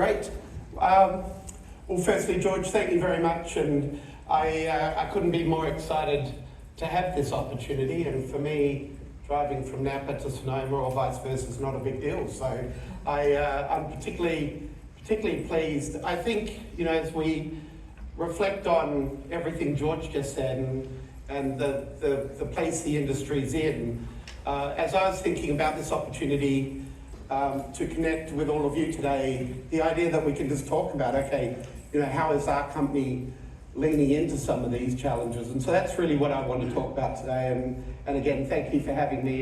Great. Well, firstly, George, thank you very much, and I couldn't be more excited to have this opportunity. And for me, driving from Napa to Sonoma or vice versa is not a big deal. So I'm particularly pleased. I think, you know, as we reflect on everything George just said and the place the industry's in, as I was thinking about this opportunity to connect with all of you today, the idea that we can just talk about, okay, you know, how is our company leaning into some of these challenges? And so that's really what I want to talk about today. And again, thank you for having me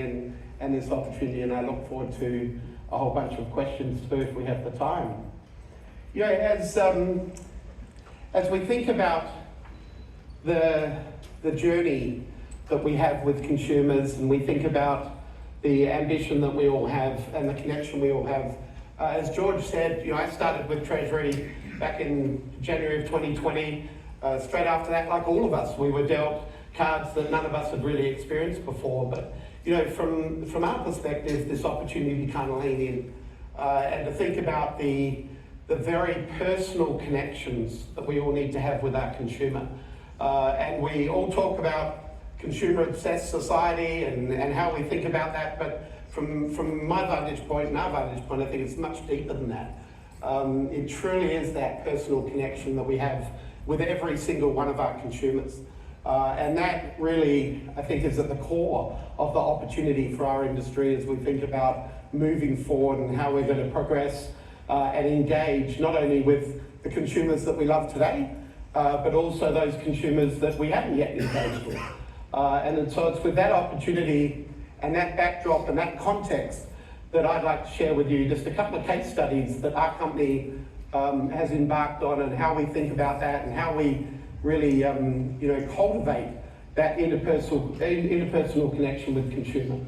and this opportunity, and I look forward to a whole bunch of questions too if we have the time. You know, as we think about the journey that we have with consumers, and we think about the ambition that we all have and the connection we all have. As George said, you know, I started with Treasury back in January of 2020. Straight after that, like all of us, we were dealt cards that none of us had really experienced before. But, you know, from our perspective, this opportunity to kind of lean in and to think about the very personal connections that we all need to have with our consumer. And we all talk about consumer-obsessed society and how we think about that, but from my vantage point and our vantage point, I think it's much deeper than that. It truly is that personal connection that we have with every single one of our consumers. And that really, I think, is at the core of the opportunity for our industry as we think about moving forward and how we're going to progress and engage not only with the consumers that we love today, but also those consumers that we haven't yet engaged with. And so it's with that opportunity and that backdrop and that context that I'd like to share with you just a couple of case studies that our company has embarked on, and how we think about that and how we really you know, cultivate that interpersonal connection with consumer.